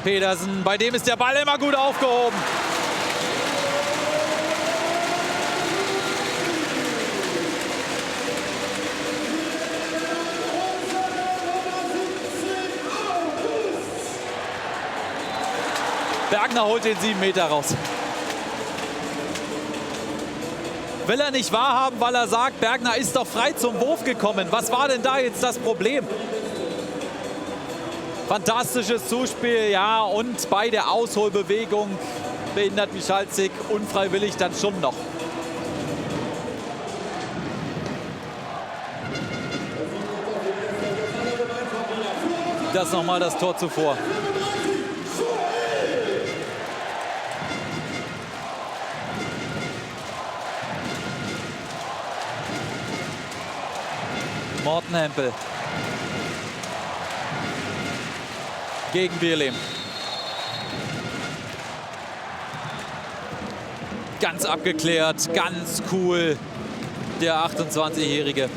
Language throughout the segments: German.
Pedersen, bei dem ist der Ball immer gut aufgehoben. Bergner holt den 7 Meter raus. Will er nicht wahrhaben, weil er sagt, Bergner ist doch frei zum Wurf gekommen. Was war denn da jetzt das Problem? Fantastisches Zuspiel, ja, und bei der Ausholbewegung behindert Michalzik unfreiwillig dann schon noch. Das nochmal das Tor zuvor. Morten Hempel gegen Bierlehm. Ganz abgeklärt, ganz cool. Der 28-Jährige,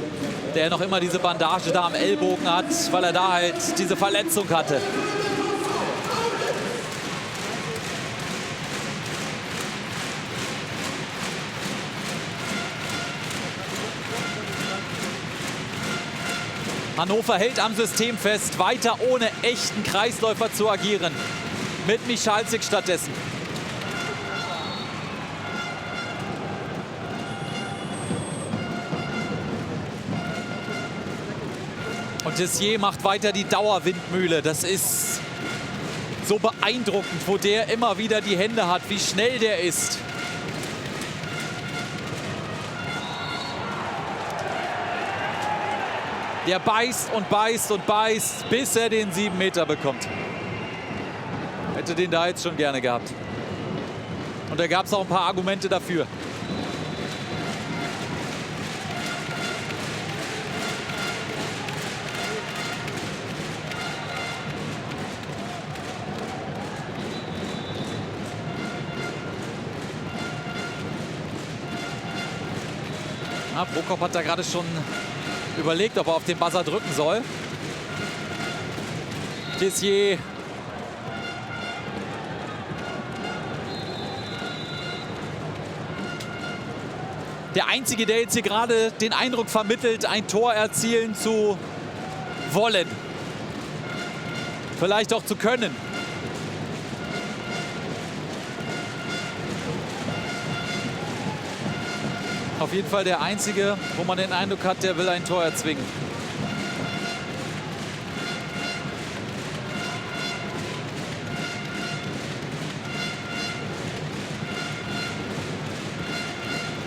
der noch immer diese Bandage da am Ellbogen hat, weil er da halt diese Verletzung hatte. Hannover hält am System fest, weiter ohne echten Kreisläufer zu agieren. Mit Michalzik stattdessen. Und Tessier macht weiter die Dauerwindmühle. Das ist so beeindruckend, wo der immer wieder die Hände hat, wie schnell der ist. Der beißt und beißt und beißt, bis er den 7 Meter bekommt. Hätte den da jetzt schon gerne gehabt. Und da gab es auch ein paar Argumente dafür. Prokop hat da gerade schon überlegt, ob er auf den Buzzer drücken soll. Tessier. Der Einzige, der jetzt hier gerade den Eindruck vermittelt, ein Tor erzielen zu wollen. Vielleicht auch zu können. Auf jeden Fall der Einzige, wo man den Eindruck hat, der will ein Tor erzwingen.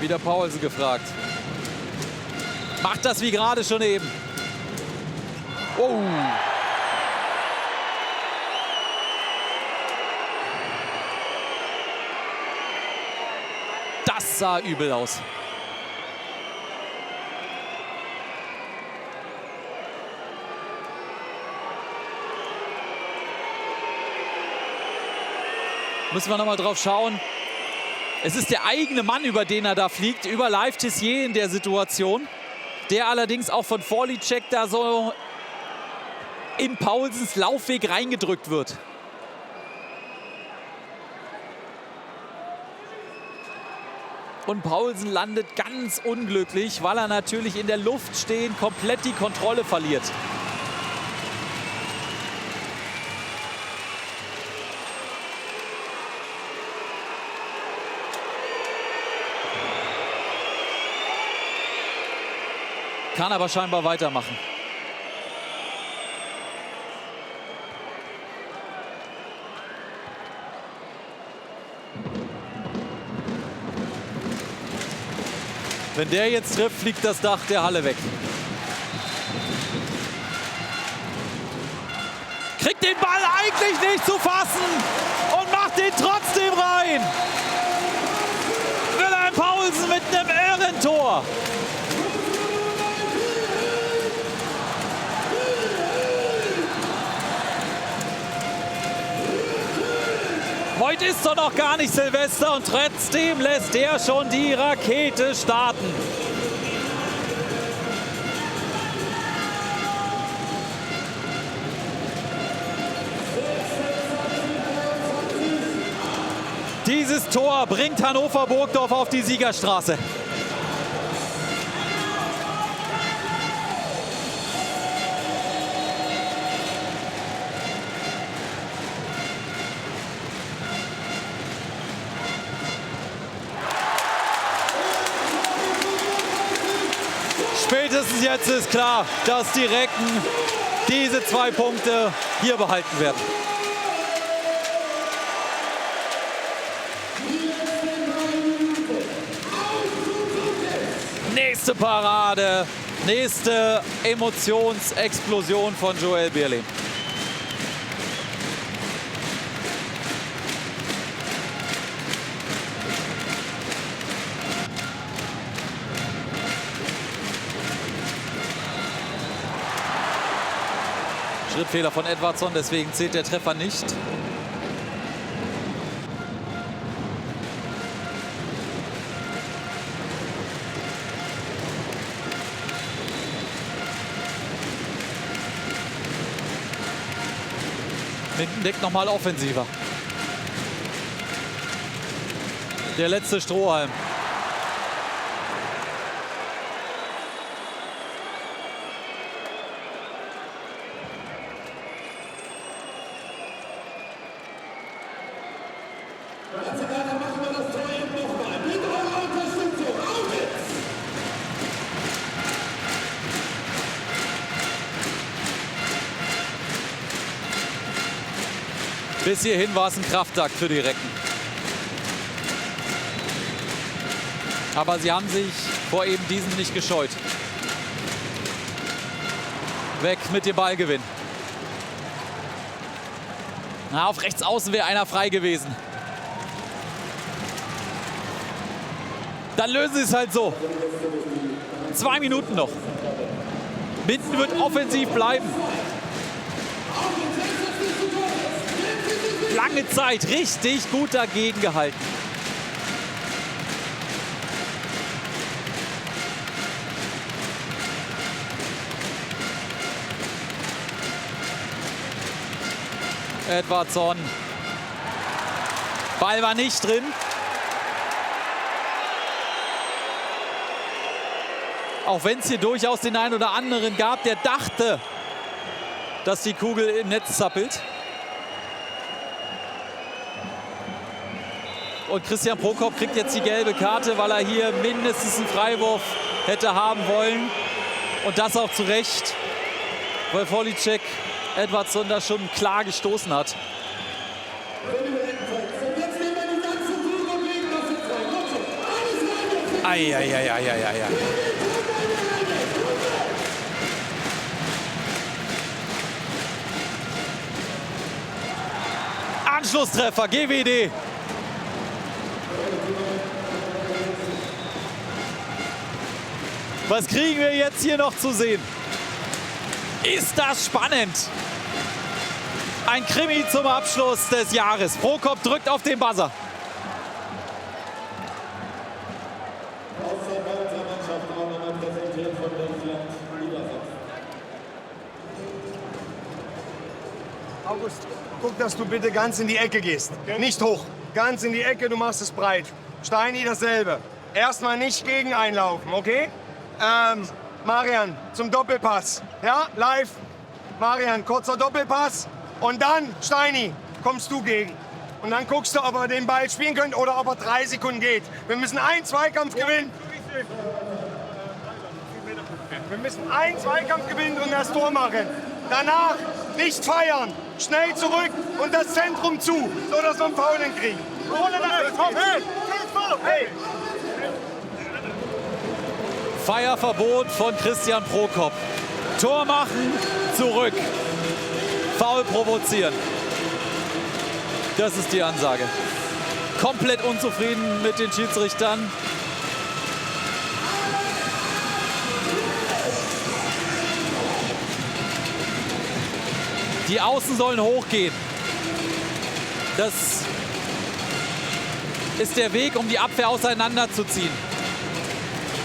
Wieder Paulsen gefragt. Macht das wie gerade schon eben. Oh. Das sah übel aus. Müssen wir noch mal drauf schauen. Es ist der eigene Mann, über den er da fliegt, über Leif Tessier in der Situation. Der allerdings auch von Vorlicek da so in Paulsens Laufweg reingedrückt wird. Und Paulsen landet ganz unglücklich, weil er natürlich in der Luft stehen komplett die Kontrolle verliert. Kann aber scheinbar weitermachen. Wenn der jetzt trifft, fliegt das Dach der Halle weg. Kriegt den Ball eigentlich nicht zu fassen und macht den trotzdem rein. Wilhelm Paulsen mit einem Ehrentor. Heute ist doch noch gar nicht Silvester und trotzdem lässt er schon die Rakete starten. Dieses Tor bringt Hannover Burgdorf auf die Siegerstraße. Spätestens jetzt ist klar, dass die Recken diese 2 Punkte hier behalten werden. Nächste Parade, nächste Emotionsexplosion von Joel Bierlehm. Schrittfehler von Edvardsson, deswegen zählt der Treffer nicht. Lindendeck nochmal offensiver. Der letzte Strohhalm. Bis hierhin war es ein Kraftakt für die Recken. Aber sie haben sich vor eben diesem nicht gescheut. Weg mit dem Ballgewinn. Na, auf rechts außen wäre einer frei gewesen. Dann lösen sie es halt so. 2 Minuten noch. Minden wird offensiv bleiben. Lange Zeit richtig gut dagegen gehalten. Edvardsson. Ball war nicht drin. Auch wenn es hier durchaus den einen oder anderen gab, der dachte, dass die Kugel im Netz zappelt. Und Christian Prokop kriegt jetzt die gelbe Karte, weil er hier mindestens einen Freiwurf hätte haben wollen. Und das auch zu Recht, weil Vorlicek Edvardsson da schon klar gestoßen hat. Eieieiei. Anschlusstreffer, GWD. Was kriegen wir jetzt hier noch zu sehen? Ist das spannend? Ein Krimi zum Abschluss des Jahres. Prokop drückt auf den Buzzer. August, guck, dass du bitte ganz in die Ecke gehst. Okay. Nicht hoch. Ganz in die Ecke, du machst es breit. Steini dasselbe. Erstmal nicht gegen einlaufen, okay? Marian, zum Doppelpass. Ja, live. Marian, kurzer Doppelpass. Und dann, Steini, kommst du gegen. Und dann guckst du, ob er den Ball spielen könnt oder ob er 3 Sekunden geht. Wir müssen einen Zweikampf gewinnen. Wir müssen einen Zweikampf gewinnen und das Tor machen. Danach nicht feiern. Schnell zurück und das Zentrum zu, sodass wir einen Foul hinkriegen. Hey! Feierverbot von Christian Prokop. Tor machen, zurück. Foul provozieren. Das ist die Ansage. Komplett unzufrieden mit den Schiedsrichtern. Die Außen sollen hochgehen. Das ist der Weg, um die Abwehr auseinanderzuziehen.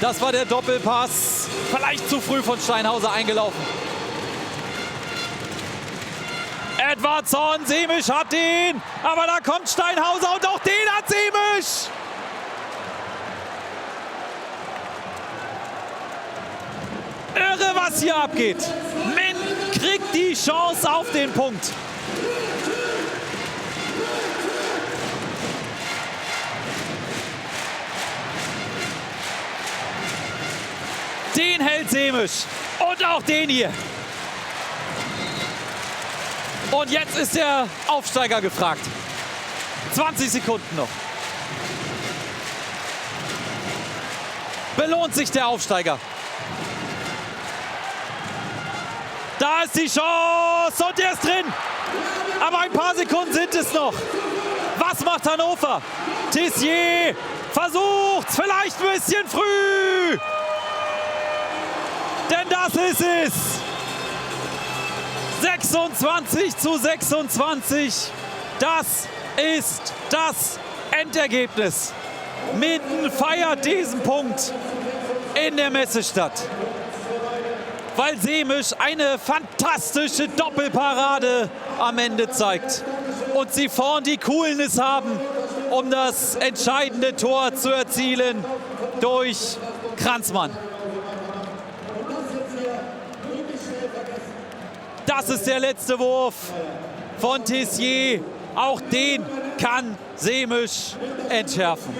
Das war der Doppelpass. Vielleicht zu früh von Steinhauser eingelaufen. Edvardsson, Semisch hat ihn. Aber da kommt Steinhauser und auch den hat was hier abgeht. Minden kriegt die Chance auf den Punkt. Den hält Semisch und auch den hier. Und jetzt ist der Aufsteiger gefragt. 20 Sekunden noch. Belohnt sich der Aufsteiger. Da ist die Chance und der ist drin. Aber ein paar Sekunden sind es noch. Was macht Hannover? Tissier versucht's vielleicht ein bisschen früh. Denn das ist es. 26:26. Das ist das Endergebnis. Minden feiert diesen Punkt in der Messestadt. Weil Semisch eine fantastische Doppelparade am Ende zeigt. Und sie vorn die Coolness haben, um das entscheidende Tor zu erzielen durch Kranzmann. Das ist der letzte Wurf von Tissier. Auch den kann Semisch entschärfen.